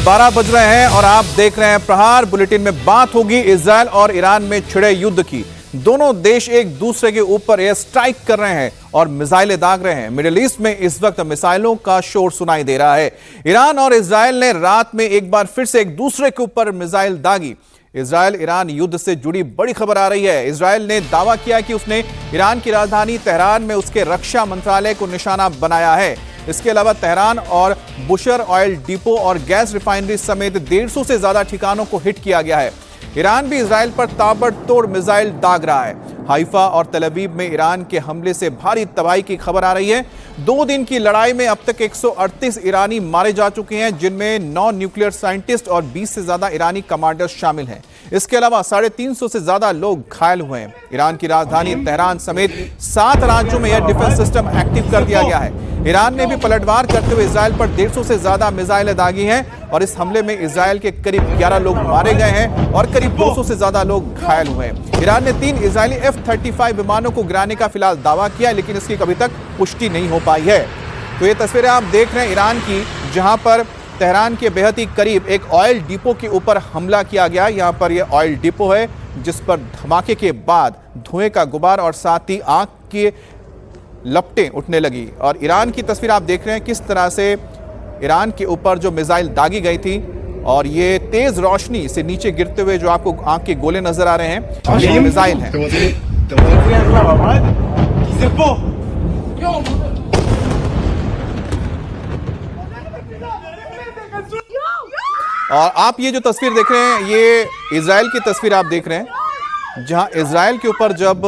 12 बज रहे हैं और आप देख रहे हैं प्रहार। बुलेटिन में बात होगी इजरायल और ईरान में छिड़े युद्ध की। दोनों देश एक दूसरे के ऊपर एयर स्ट्राइक कर रहे हैं और मिसाइलें दाग रहे हैं। मिडिल ईस्ट में इस वक्त मिसाइलों का शोर सुनाई दे रहा है। ईरान और इजरायल ने रात में एक बार फिर से एक दूसरे के ऊपर मिसाइल दागी। इजरायल ईरान युद्ध से जुड़ी बड़ी खबर आ रही है। इजरायल ने दावा किया कि उसने ईरान की राजधानी तेहरान में उसके रक्षा मंत्रालय को निशाना बनाया है। इसके अलावा तेहरान और बुशर ऑयल डिपो और गैस रिफाइनरी समेत 150 से ज्यादा ठिकानों को हिट किया गया है। ईरान भी इजरायल पर ताबड़तोड़ मिसाइल दाग रहा है। हाइफा और तेल अवीव में ईरान के हमले से भारी तबाही की खबर आ रही है। 2 दिन की लड़ाई में अब तक 138 ईरानी मारे जा चुके हैं, जिनमें 9 न्यूक्लियर साइंटिस्ट और 20 से ज्यादा ईरानी कमांडर्स शामिल हैं। इसके अलावा 350 से ज्यादा लोग घायल हुए हैं। ईरान की राजधानी तेहरान समेत 7 राज्यों में एयर डिफेंस सिस्टम एक्टिव कर दिया गया है। ईरान ने भी पलटवार करते हुए इजरायल पर 150 से ज्यादा मिसाइलें दागी हैं और इस हमले में इजरायल के करीब 11 लोग मारे गए हैं और करीब 200 से ज्यादा लोग घायल हुए हैं। ईरान ने 3 इजरायली F-35 विमानों को गिराने का फिलहाल दावा किया, लेकिन इसकी अभी तक पुष्टि नहीं हो पाई है। तो ये तस्वीरें आप देख रहे हैं ईरान की, जहां पर तेहरान के बेहद ही करीब एक ऑयल डिपो के ऊपर हमला किया गया। यहाँ पर यह ऑयल डिपो है, जिस पर धमाके के बाद धुएं का गुबार और साथ ही आग के लपटें उठने लगी। और ईरान की तस्वीर आप देख रहे हैं किस तरह से ईरान के ऊपर जो मिसाइल दागी गई थी और ये तेज रोशनी से नीचे गिरते हुए जो आपको आंख के गोले नजर आ रहे हैं, ये मिसाइल हैं। और आप ये जो तस्वीर देख रहे हैं, ये इजरायल की तस्वीर आप देख रहे हैं, जहां इजरायल के ऊपर जब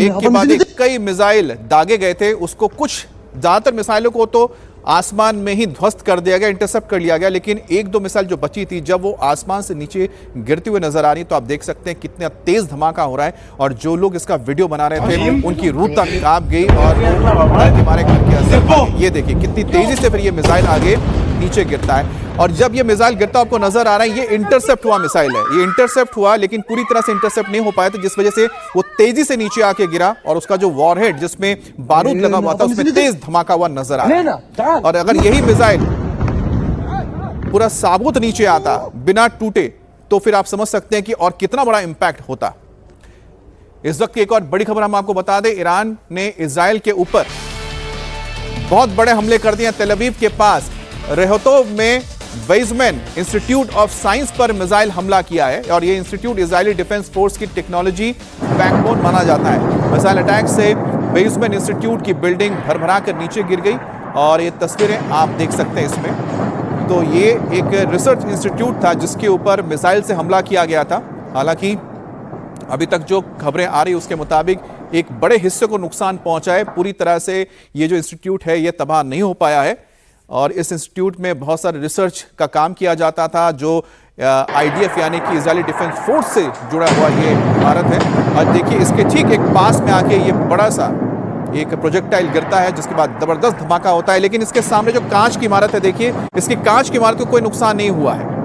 एक के बाद एक कई मिसाइल दागे गए थे। उसको कुछ ज्यादातर मिसाइलों को तो आसमान में ही ध्वस्त कर दिया गया, इंटरसेप्ट कर लिया गया, लेकिन 1-2 मिसाइल जो बची थी, जब वो आसमान से नीचे गिरती हुई नजर आ रही, तो आप देख सकते हैं कितना तेज धमाका हो रहा है। और जो लोग इसका वीडियो बना रहे थे, उनकी रूह तक कांप गई और हमारे घर के अंदर ये देखिए कितनी तेजी से फिर ये मिसाइल आगे नीचे गिरता है। और जब ये मिसाइल गिरता आपको नजर आ रहा है, ये इंटरसेप्ट हुआ मिसाइल है। ये इंटरसेप्ट हुआ, लेकिन पूरी तरह से इंटरसेप्ट नहीं हो पाया, तो जिस वजह से वो तेजी से नीचे आके गिरा और उसका जो वॉरहेड जिसमें बारूद लगा हुआ था, उसमें तेज धमाका हुआ नजर आ रहा है। और अगर यही मिसाइल पूरा साबुत नीचे आता बिना टूटे, तो फिर आप समझ सकते हैं कि और कितना बड़ा इंपैक्ट होता। इस वक्त की एक और बड़ी खबर हम आपको बता दें, ईरान ने इजरायल के ऊपर बहुत बड़े हमले कर दिए। तेल अवीव के पास रेहतोव में वेizmann इंस्टीट्यूट ऑफ साइंस पर मिसाइल हमला किया है और यह इंस्टीट्यूट इजरायली डिफेंस फोर्स की टेक्नोलॉजी बैकबोन माना जाता है। मिसाइल अटैक से वेizmann इंस्टीट्यूट की बिल्डिंग भरभरा कर नीचे गिर गई और ये तस्वीरें आप देख सकते हैं इसमें। तो ये एक रिसर्च इंस्टीट्यूट था जिसके ऊपर मिसाइल से हमला किया गया था। हालांकि अभी तक जो खबरें आ रही उसके मुताबिक एक बड़े हिस्से को नुकसान पहुंचा है। पूरी तरह से ये जो इंस्टीट्यूट है ये तबाह नहीं हो पाया है और इस इंस्टीट्यूट में बहुत सारे रिसर्च का काम किया जाता था, जो IDF यानी कि इजरायली डिफेंस फोर्स से जुड़ा हुआ ये इमारत है। और देखिए इसके ठीक एक पास में आके ये बड़ा सा एक प्रोजेक्टाइल गिरता है, जिसके बाद जबरदस्त धमाका होता है। लेकिन इसके सामने जो कांच की इमारत है, देखिए इसकी कांच की इमारत को कोई नुकसान नहीं हुआ है।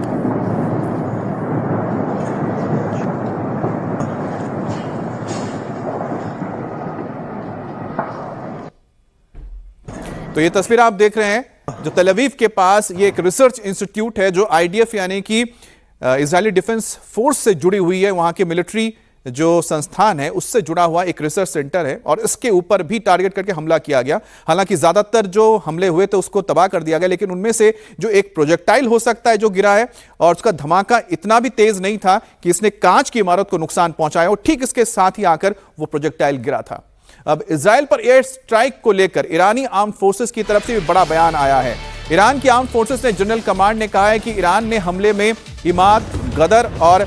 तो ये तस्वीर आप देख रहे हैं, जो तेल अवीव के पास ये एक रिसर्च इंस्टीट्यूट है, जो IDF यानी कि इजरायली डिफेंस फोर्स से जुड़ी हुई है। वहां के मिलिट्री जो संस्थान है उससे जुड़ा हुआ एक रिसर्च सेंटर है और इसके ऊपर भी टारगेट करके हमला किया गया। हालांकि ज्यादातर जो हमले हुए थे उसको तबाह कर दिया गया, लेकिन उनमें से जो एक प्रोजेक्टाइल हो सकता है जो गिरा है, और उसका धमाका इतना भी तेज नहीं था कि इसने कांच की इमारत को नुकसान पहुंचाया, और ठीक इसके साथ ही आकर वो प्रोजेक्टाइल गिरा था। अब इजरायल पर एयर स्ट्राइक को लेकर ईरानी आर्म फोर्सेस की तरफ से भी बड़ा बयान आया है। ईरान की आर्म फोर्सेस ने जनरल कमांड ने कहा है कि ईरान ने हमले में इमाद, गदर और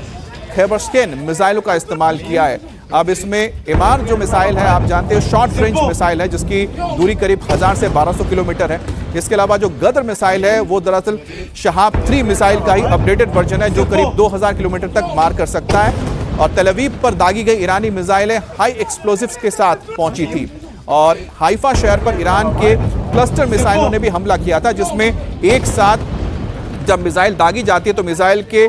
खैबरस्केन मिसाइलों का इस्तेमाल किया है। अब इसमें इमार जो मिसाइल है, आप जानते हो शॉर्ट रेंज मिसाइल है, जिसकी दूरी करीब 1000 से 1200 किलोमीटर है। इसके अलावा जो गदर मिसाइल है वो दरअसल शहाब 3 मिसाइल का ही अपडेटेड वर्जन है, जो करीब 2000 किलोमीटर तक मार कर सकता है। और तेल अवीव पर दागी गई ईरानी मिसाइलें हाई एक्सप्लोजिव्स के साथ पहुंची थी और हाइफा शहर पर ईरान के क्लस्टर मिसाइलों ने भी हमला किया था, जिसमें एक साथ जब मिसाइल दागी जाती है तो मिसाइल के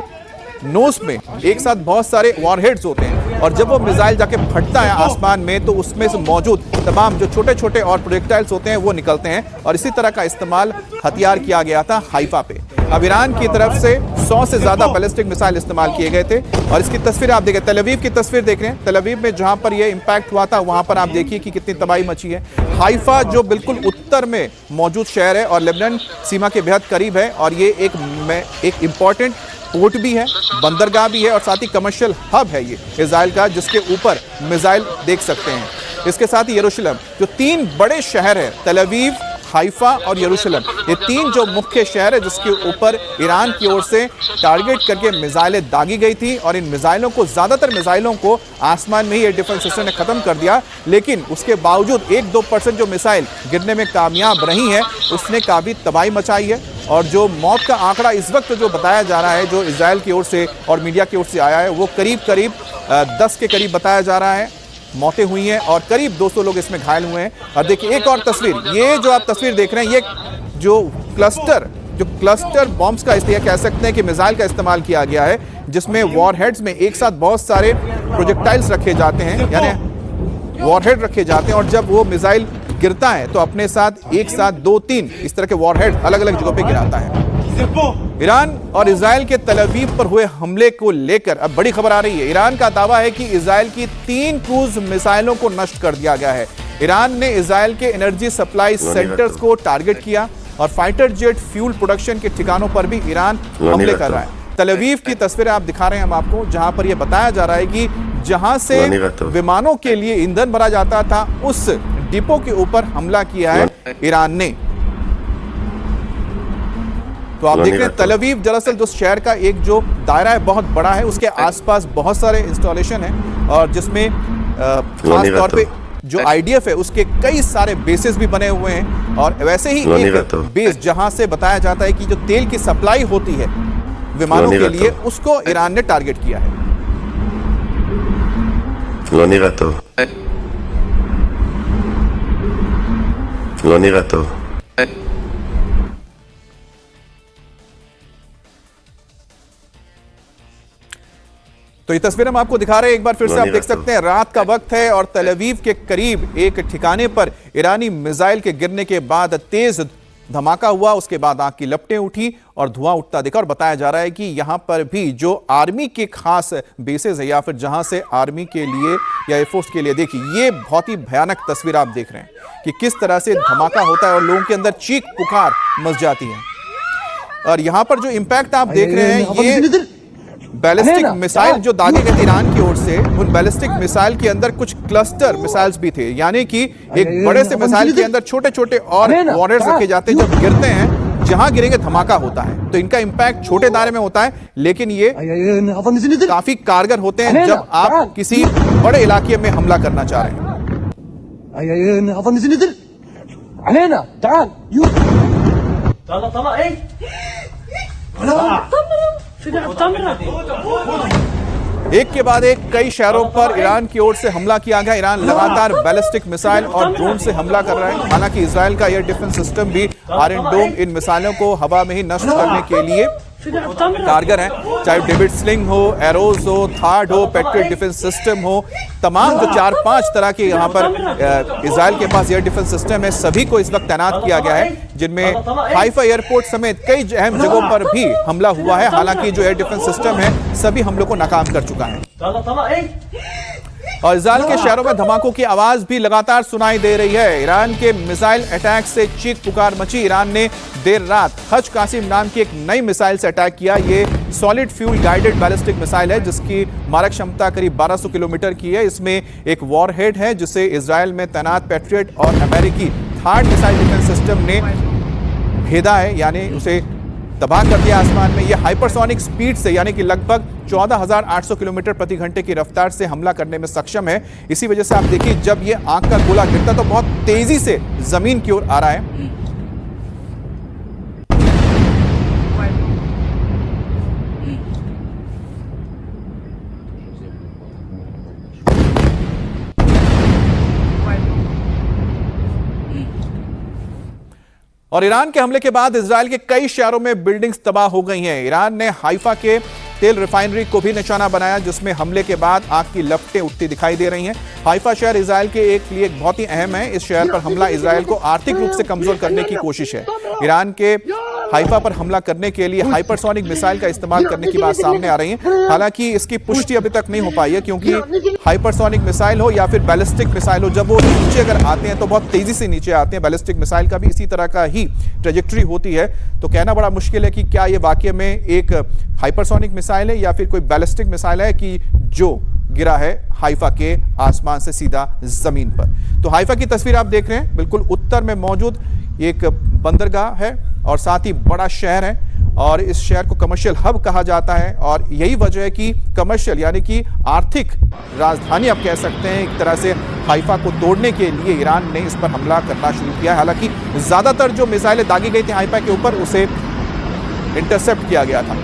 नोस में एक साथ बहुत सारे वॉरहेड्स होते हैं और जब वो मिसाइल जाके फटता है आसमान में तो उसमें से मौजूद तमाम जो छोटे छोटे और प्रोजेक्टाइल्स होते हैं वो निकलते हैं और इसी तरह का इस्तेमाल हथियार किया गया था हाइफा पे। अब ईरान की तरफ से 100 से ज्यादा बैलिस्टिक मिसाइल इस्तेमाल किए गए थे। और इसकी तस्वीर आप देखें, तल अवीव की तस्वीर देख रहे हैं। तल अवीव में जहां पर यह इंपैक्ट हुआ था वहां पर आप देखिए कि कितनी तबाही मची है। हाइफा जो बिल्कुल उत्तर में मौजूद शहर है और लेबनान सीमा के बेहद करीब है, और ये एक इंपॉर्टेंट पोर्ट भी है, बंदरगाह भी है और साथ ही कमर्शियल हब है ये इजराइल का, जिसके ऊपर मिसाइल देख सकते हैं। इसके साथ ही यरूशलेम, जो 3 बड़े शहर है, तल अवीव, हाइफा और यरूशलेम, ये 3 जो मुख्य शहर है जिसके ऊपर ईरान की ओर से टारगेट करके मिसाइलें दागी गई थी। और इन मिसाइलों को, ज्यादातर मिसाइलों को आसमान में ही एयर डिफेंस सिस्टम ने खत्म कर दिया, लेकिन उसके बावजूद 1-2% जो मिसाइल गिरने में कामयाब रही है उसने काफी तबाही मचाई है। और जो मौत का आंकड़ा इस वक्त जो बताया जा रहा है, जो इजराइल की ओर से और मीडिया की ओर से आया है, वो करीब 10 के करीब बताया जा रहा है मौतें हुई हैं और करीब 200 लोग इसमें घायल हुए हैं। और देखिए एक और तस्वीर, ये जो आप तस्वीर देख रहे हैं, ये जो क्लस्टर बॉम्ब्स का इस्तेमाल कह सकते हैं कि मिसाइल का इस्तेमाल किया गया है, जिसमें वॉरहेड्स में एक साथ बहुत सारे प्रोजेक्टाइल्स रखे जाते हैं, यानी वॉरहेड रखे जाते हैं, और जब वो मिसाइल गिरता है तो अपने साथ एक साथ 2-3 इस तरह के वॉरहेड अलग अलग जगहों पे गिराता है। ईरान और इजराइल के तल अवीव पर हुए हमले को लेकर अब बड़ी खबर आ रही है। ईरान का दावा है कि इजराइल की 3 क्रूज मिसाइलों को नष्ट कर दिया गया है। ईरान ने इजराइल के एनर्जी सप्लाई सेंटर्स को टारगेट किया और फाइटर जेट फ्यूल प्रोडक्शन के ठिकानों पर भी ईरान हमले कर रहा है। तल अवीव की तस्वीरें आप दिखा रहे हैं हम आपको, जहां पर यह बताया जा रहा है कि जहां से विमानों के लिए ईंधन भरा जाता था, उस डिपो के ऊपर हमला किया है ईरान ने। तो आप देख रहे हैं तल अवीव दरअसल जो शहर का एक जो दायरा है बहुत बड़ा है, उसके आसपास बहुत सारे इंस्टॉलेशन है और जिसमें खास तौर पे जो आईडीएफ है उसके कई सारे बेसेस भी बने हुए हैं। और वैसे ही एक बेस जहां से बताया जाता है कि जो तेल की सप्लाई होती है विमानों के लिए, उसको ईरान ने टारगेट किया है। तो ये तस्वीर हम आपको दिखा रहे हैं, एक बार फिर से आप देख सकते हैं, रात का वक्त है और तल अवीव के करीब एक ठिकाने पर ईरानी मिसाइल के गिरने के बाद तेज धमाका हुआ। उसके बाद आग की लपटें उठी और धुआं उठता दिखा। और बताया जा रहा है कि यहां पर भी जो आर्मी के खास बेसेस है या फिर जहां से आर्मी के लिए या एयरफोर्स के लिए, देखिए ये बहुत ही भयानक तस्वीर आप देख रहे हैं कि किस तरह से धमाका होता है और लोगों के अंदर चीख पुकार मच जाती है। और यहां पर जो इंपैक्ट आप देख रहे हैं, ये बैलिस्टिक मिसाइल जो दागे गए थे ईरान की ओर से, उन बैलिस्टिक मिसाइल के अंदर कुछ क्लस्टर मिसाइल्स भी थे, यानी कि एक बड़े से मिसाइल के अंदर छोटे छोटे और वॉरहेड्स रखे जाते हैं। जब गिरते हैं, जहां गिरेंगे धमाका होता है, तो इनका इंपैक्ट छोटे दायरे में होता है, लेकिन ये काफी कारगर होते हैं जब आप किसी बड़े इलाके में हमला करना चाह रहे हैं। एक के बाद एक कई शहरों पर ईरान की ओर से हमला किया गया। ईरान लगातार बैलिस्टिक मिसाइल और ड्रोन से हमला कर रहा है। हालांकि इजराइल का एयर डिफेंस सिस्टम भी आयरन डोम इन मिसाइलों को हवा में ही नष्ट करने के लिए कारगर है, चाहे डेविड स्लिंग हो, एरोज हो, थार्ड हो, पेट्रियट डिफेंस सिस्टम हो, तमाम जो 4-5 तरह के यहाँ पर इजराइल के पास एयर डिफेंस सिस्टम है, सभी को इस वक्त तैनात किया गया है, जिनमें हाइफा एयरपोर्ट समेत कई अहम जगहों पर भी हमला हुआ है। हालांकि जो एयर डिफेंस सिस्टम है सभी हमलों को नाकाम कर चुका है। और इजराइल के शहरों में धमाकों की आवाज भी लगातार सुनाई दे रही है। ईरान के मिसाइल अटैक से चीख पुकार मची। ईरान ने देर रात हज कासिम नाम की एक नई मिसाइल से अटैक किया। ये solid fuel guided ballistic missile है जिसकी मारक क्षमता करीब 1200 किलोमीटर की है। इसमें एक वॉरहेड है जिसे इजराइल में तैनात पेट्रियट और अमेरिकी थार्ड मिसाइल डिफेंस सिस्टम ने भेदा है, यानी उसे तबाह कर दिया आसमान में। यह हाइपरसोनिक स्पीड से यानी कि लगभग 14,800 किलोमीटर प्रति घंटे की रफ्तार से हमला करने में सक्षम है। इसी वजह से आप देखिए जब यह आंख का गोला गिरता तो बहुत तेजी से जमीन की ओर आ रहा है। और ईरान के हमले के बाद इजराइल के कई शहरों में बिल्डिंग्स तबाह हो गई हैं। ईरान ने हाइफा के तेल रिफाइनरी को भी निशाना बनाया जिसमें हमले के बाद आग की लपटें उठती दिखाई दे रही हैं। हाइफा शहर इजराइल के एक लिए बहुत ही अहम है। इस शहर पर हमला इजराइल को आर्थिक रूप से कमजोर करने की कोशिश है। ईरान के हाइफा पर हमला करने के लिए हाइपरसोनिक मिसाइल का इस्तेमाल करने की बात सामने आ रही है। हालांकि इसकी पुष्टि अभी तक नहीं हो पाई है, क्योंकि हाइपरसोनिक मिसाइल हो या फिर बैलिस्टिक मिसाइल हो, जब वो नीचे अगर आते हैं तो बहुत तेजी से नीचे आते हैं। बैलिस्टिक मिसाइल का भी इसी तरह का ही ट्रेजेक्टरी होती है, तो कहना बड़ा मुश्किल है कि क्या ये वाकई में एक हाइपरसोनिक मिसाइल है या फिर कोई बैलिस्टिक मिसाइल है कि जो गिरा है हाइफा के आसमान से सीधा जमीन पर। तो हाइफा की तस्वीर आप देख रहे हैं, बिल्कुल उत्तर में मौजूद एक बंदरगाह है और साथ ही बड़ा शहर है, और इस शहर को कमर्शियल हब कहा जाता है। और यही वजह है कि कमर्शियल यानी कि आर्थिक राजधानी आप कह सकते हैं एक तरह से, हाइफा को तोड़ने के लिए ईरान ने इस पर हमला करना शुरू किया। हालांकि ज्यादातर जो मिसाइलें दागी गई थी हाइफा के ऊपर, उसे इंटरसेप्ट किया गया था।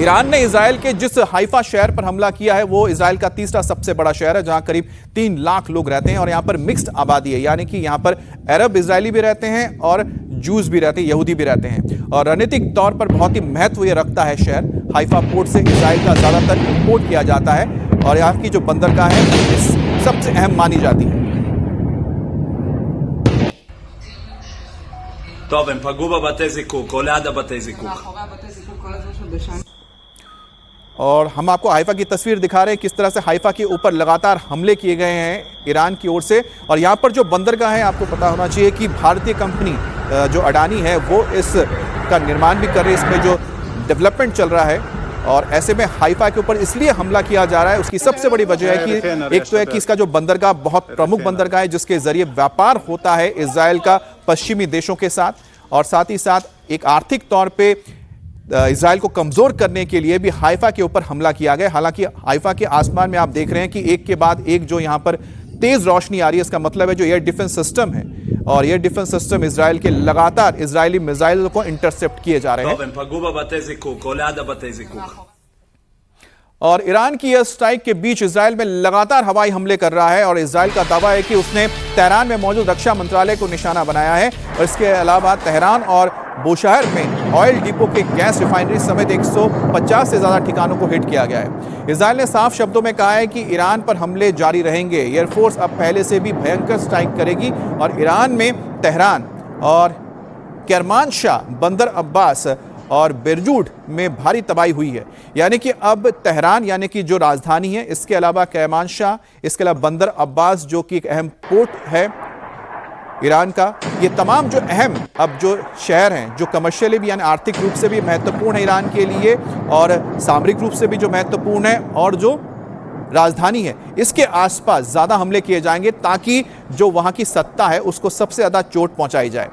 ईरान ने इजराइल के जिस हाइफा शहर पर हमला किया है वो इजराइल का तीसरा सबसे बड़ा शहर है, जहां करीब 3 लाख लोग रहते हैं और यहां पर मिक्स्ड आबादी है, यानी कि यहां पर अरब इजरायली भी रहते हैं और जूस भी रहते हैं, यहूदी भी रहते हैं। और रणनीतिक तौर पर बहुत ही महत्व ये रखता है शहर। हाइफा पोर्ट से इजराइल का ज्यादातर इंपोर्ट किया जाता है और यहाँ की जो बंदरगाह है इस सबसे अहम मानी जाती है। טוב, הם פגעו בבתי זיקוק, או ליד הבתי זיקוק. और हम आपको हाइफा की तस्वीर दिखा रहे हैं, किस तरह से हाइफा के ऊपर लगातार हमले किए गए हैं ईरान की ओर से। और यहाँ पर जो बंदरगाह है, आपको पता होना चाहिए कि भारतीय कंपनी जो अडानी है वो इसका निर्माण भी कर रही है, इसमें जो डेवलपमेंट चल रहा है। और ऐसे में हाइफा के ऊपर इसलिए हमला किया जा रहा है, उसकी सबसे बड़ी वजह है कि एक तो है कि इसका जो बंदरगाह बहुत प्रमुख बंदरगाह है, जिसके जरिए व्यापार होता है इजराइल का पश्चिमी देशों के साथ, और साथ ही साथ एक आर्थिक तौर पे इजराइल को कमजोर करने के लिए भी हाइफा के ऊपर हमला किया गया। हालांकि हाइफा के आसमान में आप देख रहे हैं कि एक के बाद एक जो यहाँ पर तेज रोशनी आ रही है, इसका मतलब है जो एयर डिफेंस सिस्टम है, और एयर डिफेंस सिस्टम इजराइल के लगातार इजरायली मिसाइल को इंटरसेप्ट किए जा रहे हैं। और ईरान की एयर स्ट्राइक के बीच इजराइल में लगातार हवाई हमले कर रहा है, और इजराइल का दावा है कि उसने तेहरान में मौजूद रक्षा मंत्रालय को निशाना बनाया है। और इसके अलावा तेहरान और बुशहर में ऑयल डिपो के गैस रिफाइनरी समेत 150 से ज्यादा ठिकानों को हिट किया गया है। इजराइल ने साफ शब्दों में कहा है कि ईरान पर हमले जारी रहेंगे। एयरफोर्स अब पहले से भी भयंकर स्ट्राइक करेगी, और ईरान में तेहरान और करमानशाह, बंदर अब्बास और बेरजूड में भारी तबाही हुई है। यानी कि अब तेहरान यानी कि जो राजधानी है, इसके अलावा करमानशाह, इसके अलावा बंदर अब्बास जो कि एक अहम पोर्ट है ईरान का, ये तमाम जो अहम अब जो शहर हैं, जो कमर्शियली भी यानी आर्थिक रूप से भी महत्वपूर्ण है ईरान के लिए, और सामरिक रूप से भी जो महत्वपूर्ण है, और जो राजधानी है, इसके आसपास ज्यादा हमले किए जाएंगे ताकि जो वहां की सत्ता है उसको सबसे ज्यादा चोट पहुंचाई जाए।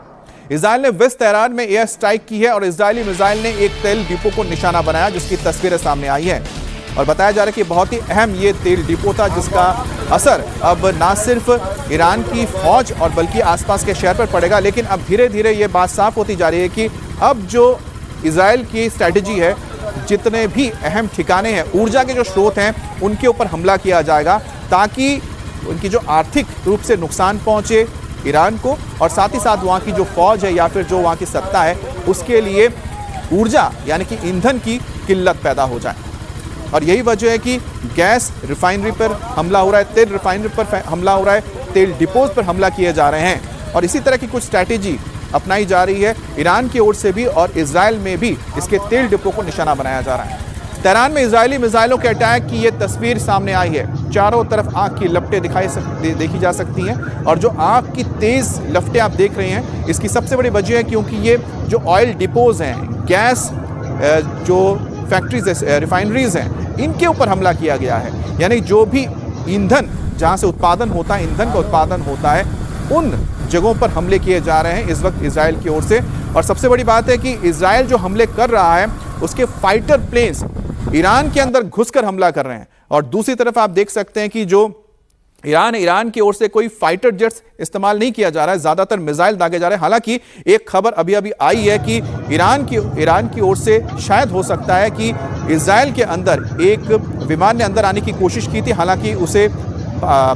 इजराइल ने वेस्ट तेहरान में एयर स्ट्राइक की है और इजरायली मिसाइल ने एक तेल डिपो को निशाना बनाया, जिसकी तस्वीरें सामने आई हैं। और बताया जा रहा है कि बहुत ही अहम ये तेल डिपो था, जिसका असर अब ना सिर्फ ईरान की फौज और बल्कि आसपास के शहर पर पड़ेगा, लेकिन अब धीरे धीरे ये बात साफ होती जा रही है कि अब जो इजराइल की स्ट्रैटेजी है, जितने भी अहम ठिकाने हैं, ऊर्जा के जो स्रोत हैं, उनके ऊपर हमला किया जाएगा ताकि उनकी जो आर्थिक रूप से नुकसान पहुंचे ईरान को, और साथ ही साथ वहाँ की जो फौज है या फिर जो वहाँ की सत्ता है उसके लिए ऊर्जा यानी कि ईंधन की किल्लत पैदा हो जाए। और यही वजह है कि गैस रिफाइनरी पर हमला हो रहा है, तेल रिफाइनरी पर हमला हो रहा है, तेल डिपोज पर हमला किए जा रहे हैं, और इसी तरह की कुछ स्ट्रैटेजी अपनाई जा रही है ईरान की ओर से भी, और इजराइल में भी इसके तेल डिपो को निशाना बनाया जा रहा है। तेहरान में इजरायली मिसाइलों के अटैक की ये तस्वीर सामने आई है। चारों तरफ आग की लपटें देखी जा सकती हैं, और जो आग की तेज लपटें आप देख रहे हैं, इसकी सबसे बड़ी वजह है क्योंकि ये जो ऑयल डिपोज हैं, गैस जो फैक्ट्रीज रिफाइनरीज हैं, इनके ऊपर हमला किया गया है। यानी जो भी ईंधन जहां से उत्पादन होता है, ईंधन का उत्पादन होता है, उन जगहों पर हमले किए जा रहे हैं इस वक्त इजराइल की ओर से। और सबसे बड़ी बात है कि इजराइल जो हमले कर रहा है उसके फाइटर प्लेन्स ईरान के अंदर घुसकर हमला कर रहे हैं। और दूसरी तरफ आप देख सकते हैं कि जो ईरान की ओर से कोई फाइटर जेट्स इस्तेमाल नहीं किया जा रहा है, ज्यादातर मिसाइल दागे जा रहे हैं। हालांकि एक खबर अभी अभी आई है कि ईरान की ओर से शायद हो सकता है कि इजराइल के अंदर एक विमान ने अंदर आने की कोशिश की थी, हालांकि उसे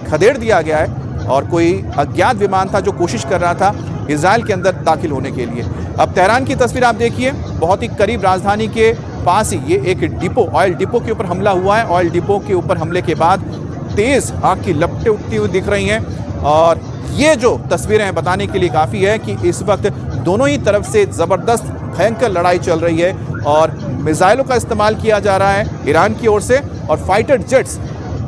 खदेड़ दिया गया है, और कोई अज्ञात विमान था जो कोशिश कर रहा था इजराइल के अंदर दाखिल होने के लिए। अब तेहरान की तस्वीर आप देखिए, बहुत ही करीब राजधानी के पास ही ये एक डिपो, ऑयल डिपो के ऊपर हमला हुआ है। ऑयल डिपो के ऊपर हमले के बाद तेज आग की लपटें उठती हुई दिख रही हैं, और ये जो तस्वीरें हैं बताने के लिए काफ़ी है कि इस वक्त दोनों ही तरफ से ज़बरदस्त भयंकर लड़ाई चल रही है और मिसाइलों का इस्तेमाल किया जा रहा है ईरान की ओर से और फाइटर जेट्स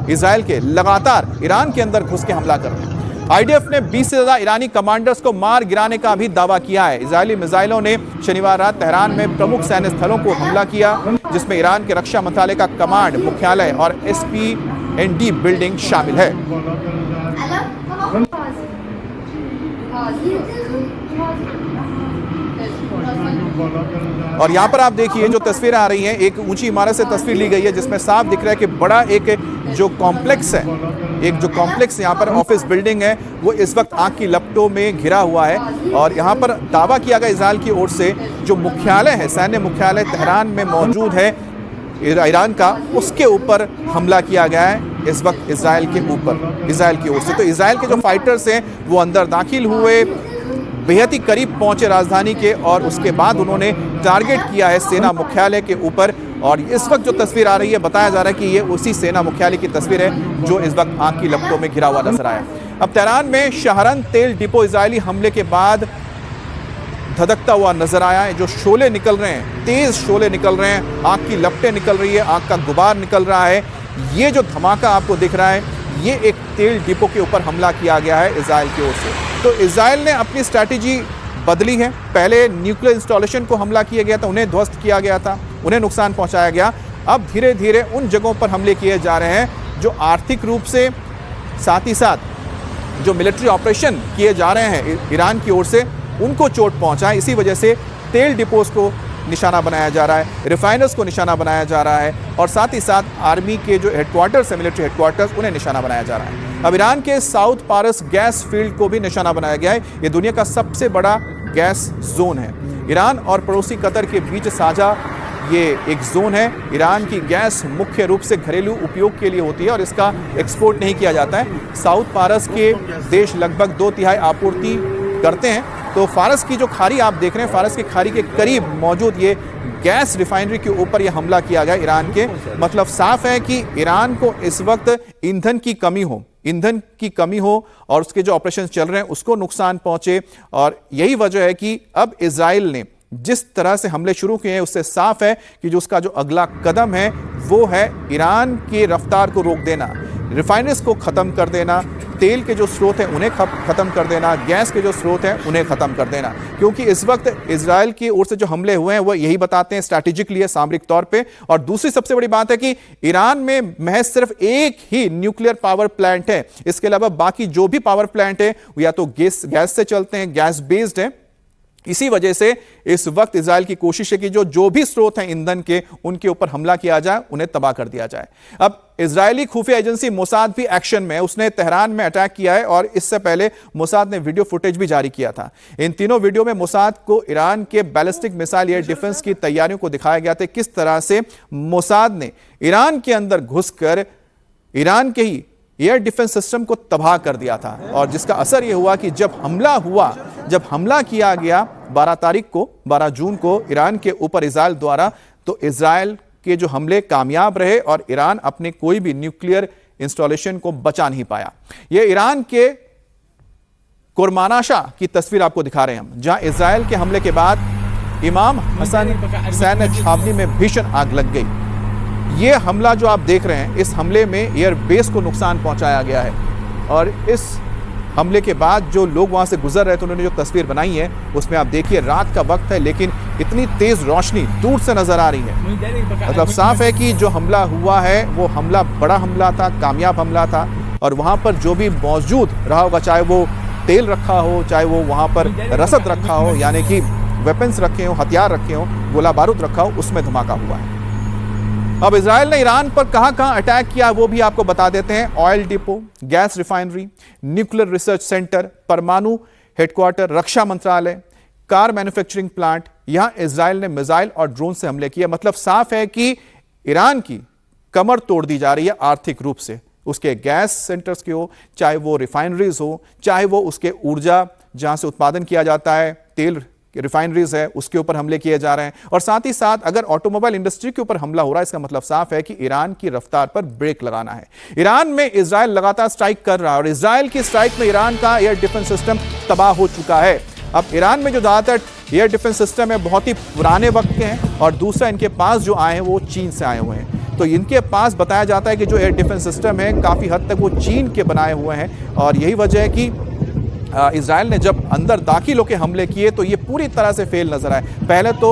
इजराइल के लगातार ईरान के अंदर घुस के हमला कर रहे हैं। आईडीएफ ने 20 से ज्यादा ईरानी कमांडर्स को मार गिराने का भी दावा किया है। इजरायली मिसाइलों ने शनिवार रात तेहरान में प्रमुख सैन्य स्थलों को हमला किया, जिसमें ईरान के रक्षा मंत्रालय का कमांड मुख्यालय और SPND बिल्डिंग शामिल है। और यहां पर आप देखिए जो तस्वीरें आ रही हैं, एक ऊंची इमारत से तस्वीर ली गई है जिसमें साफ दिख रहा है कि बड़ा एक जो कॉम्प्लेक्स है, एक जो कॉम्प्लेक्स यहां पर ऑफिस बिल्डिंग है वो इस वक्त आग की लपटों में घिरा हुआ है। और यहां पर दावा किया गया इजराइल की ओर से जो मुख्यालय है, सैन्य मुख्यालय तेहरान में मौजूद है ईरान का, उसके ऊपर हमला किया गया है इस वक्त इजराइल के ऊपर, इजराइल की ओर से। तो इजराइल के जो फाइटर्स हैं वो अंदर दाखिल हुए, बेहद ही करीब पहुंचे राजधानी के और उसके बाद उन्होंने टारगेट किया है सेना मुख्यालय के ऊपर। और इस वक्त जो तस्वीर आ रही है, बताया जा रहा है कि ये उसी सेना मुख्यालय की तस्वीर है जो इस वक्त आग की लपटों में घिरा हुआ नजर आया। अब तेहरान में शहरन तेल डिपो इजरायली हमले के बाद धधकता हुआ नजर आया है। जो शोले निकल रहे हैं, तेज शोले निकल रहे हैं, आग की लपटें निकल रही है, आग का गुबार निकल रहा है। ये जो धमाका आपको दिख रहा है, ये एक तेल डिपो के ऊपर हमला किया गया है इजराइल की ओर से। तो इजराइल ने अपनी स्ट्रैटेजी बदली है। पहले न्यूक्लियर इंस्टॉलेशन को हमला किया गया था, उन्हें ध्वस्त किया गया था, उन्हें नुकसान पहुंचाया गया। अब धीरे धीरे उन जगहों पर हमले किए जा रहे हैं जो आर्थिक रूप से, साथ ही साथ जो मिलिट्री ऑपरेशन किए जा रहे हैं ईरान की ओर से, उनको चोट पहुंचा है। इसी वजह से तेल डिपोज को निशाना बनाया जा रहा है, रिफाइनर्स को निशाना बनाया जा रहा है और साथ ही साथ आर्मी के जो हेडक्वार्टर्स है, मिलिट्री हेडक्वार्टर्स, उन्हें निशाना बनाया जा रहा है। अब ईरान के साउथ पारस गैस फील्ड को भी निशाना बनाया गया है। ये दुनिया का सबसे बड़ा गैस जोन है। ईरान और पड़ोसी कतर के बीच साझा ये एक जोन है। ईरान की गैस मुख्य रूप से घरेलू उपयोग के लिए होती है और इसका एक्सपोर्ट नहीं किया जाता है। साउथ पारस के देश लगभग 2/3 आपूर्ति करते हैं। तो फारस की जो खाड़ी आप देख रहे हैं, फारस की खाड़ी के करीब मौजूद ये गैस रिफाइनरी के ऊपर ये हमला किया गया ईरान के। मतलब साफ है कि ईरान को इस वक्त ईंधन की कमी हो और उसके जो ऑपरेशन चल रहे हैं उसको नुकसान पहुंचे। और यही वजह है कि अब इजराइल ने जिस तरह से हमले शुरू किए हैं उससे साफ है कि जो उसका जो अगला कदम है वो है ईरान की रफ्तार को रोक देना, रिफाइनरीज को खत्म कर देना, तेल के जो स्रोत हैं उन्हें खत्म कर देना, गैस के जो स्रोत हैं उन्हें खत्म कर देना। क्योंकि इस वक्त इजराइल की ओर से जो हमले हुए हैं वो यही बताते हैं स्ट्रैटेजिकली है, सामरिक तौर पे। और दूसरी सबसे बड़ी बात है कि ईरान में महज सिर्फ एक ही न्यूक्लियर पावर प्लांट है। इसके अलावा बाकी जो भी पावर प्लांट है वो या तो गैस से चलते हैं, गैस बेस्ड है। इसी वजह से इस वक्त इजराइल की कोशिश है कि जो भी स्रोत हैं ईंधन के, उनके ऊपर हमला किया जाए, उन्हें तबाह कर दिया जाए। अब इजरायली खुफिया एजेंसी मोसाद भी एक्शन में है। उसने तेहरान में अटैक किया है और इससे पहले मोसाद ने वीडियो फुटेज भी जारी किया था। इन तीनों वीडियो में मोसाद को ईरान के बैलिस्टिक मिसाइल एयर डिफेंस की तैयारियों को दिखाया गया था, किस तरह से मोसाद ने ईरान के अंदर घुसकर ईरान के ही एयर डिफेंस सिस्टम को तबाह कर दिया था। और जिसका असर यह हुआ कि जब हमला किया गया 12 जून को ईरान के ऊपर इजराइल द्वारा, तो इजराइल के जो हमले कामयाब रहे और ईरान अपने कोई भी न्यूक्लियर इंस्टॉलेशन को बचा नहीं पाया। यह ईरान के कुरमानाशा की तस्वीर आपको दिखा रहे हैं हम, जहां इजराइल के हमले के बाद इमाम हसन सैन्य छावनी में भीषण आग लग गई। यह हमला जो आप देख रहे हैं, इस हमले में एयर बेस को नुकसान पहुंचाया गया है। और इस हमले के बाद जो लोग वहां से गुजर रहे थे, उन्होंने जो तस्वीर बनाई है उसमें आप देखिए रात का वक्त है लेकिन इतनी तेज रोशनी दूर से नजर आ रही है। मतलब साफ है कि जो हमला हुआ है वो हमला बड़ा हमला था, कामयाब हमला था। और वहां पर जो भी मौजूद रहा होगा, चाहे वो तेल रखा हो, चाहे वो वहां पर रसद रखा हो, यानी कि वेपन्स रखे हो, हथियार रखे हो, गोला बारूद रखा हो, उसमें धमाका हुआ है। अब इजराइल ने ईरान पर कहां अटैक किया वो भी आपको बता देते हैं। Oil depot, gas refinery, nuclear research centre, परमाणु हेडक्वार्टर, रक्षा मंत्रालय, कार मैन्युफैक्चरिंग प्लांट, यहां इजराइल ने मिसाइल और ड्रोन से हमले किए। मतलब साफ है कि ईरान की कमर तोड़ दी जा रही है आर्थिक रूप से। उसके गैस सेंटर्स के हो, चाहे वो रिफाइनरीज हो, चाहे वो उसके ऊर्जा जहां से उत्पादन किया जाता है, तेल रिफाइनरीज है, उसके ऊपर हमले किए जा रहे हैं। और साथ ही साथ अगर ऑटोमोबाइल इंडस्ट्री के ऊपर हमला हो रहा है, इसका मतलब साफ है कि ईरान की रफ्तार पर ब्रेक लगाना है। ईरान में इजराइल लगातार स्ट्राइक कर रहा है और इजराइल की स्ट्राइक में ईरान का एयर डिफेंस सिस्टम तबाह हो चुका है। अब ईरान में जो ज़्यादातर एयर डिफेंस सिस्टम है बहुत ही पुराने वक्त के हैं, और दूसरा इनके पास जो आए हैं वो चीन से आए हुए हैं। तो इनके पास बताया जाता है कि जो एयर डिफेंस सिस्टम है काफ़ी हद तक वो चीन के बनाए हुए हैं, और यही वजह है कि इजराइल ने जब अंदर दाखिल होकर हमले किए तो ये पूरी तरह से फेल नजर आए। पहले तो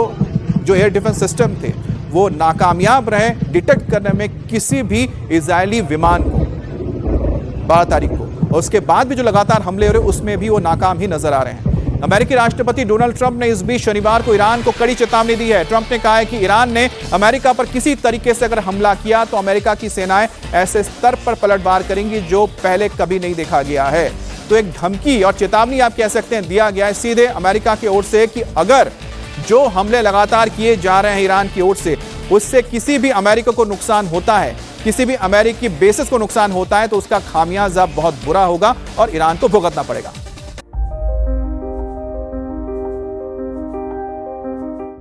जो एयर डिफेंस सिस्टम थे वो नाकामयाब रहे डिटेक्ट करने में किसी भी इजरायली विमान को 12 तारीख को, और उसके बाद भी जो लगातार हमले हो रहे उसमें भी वो नाकाम ही नजर आ रहे हैं। अमेरिकी राष्ट्रपति डोनाल्ड ट्रंप ने इस बीच शनिवार को ईरान को कड़ी चेतावनी दी है। ट्रंप ने कहा है कि ईरान ने अमेरिका पर किसी तरीके से अगर हमला किया तो अमेरिका की सेनाएं ऐसे स्तर पर पलटवार करेंगी जो पहले कभी नहीं देखा गया है। तो एक धमकी और चेतावनी आप कह सकते हैं दिया गया है सीधे अमेरिका की ओर से कि अगर जो हमले लगातार किए जा रहे हैं ईरान की ओर से उससे किसी भी अमेरिका को नुकसान होता है, किसी भी अमेरिकी बेसिस को नुकसान होता है, तो उसका खामियाजा बहुत बुरा होगा और ईरान को भुगतना पड़ेगा।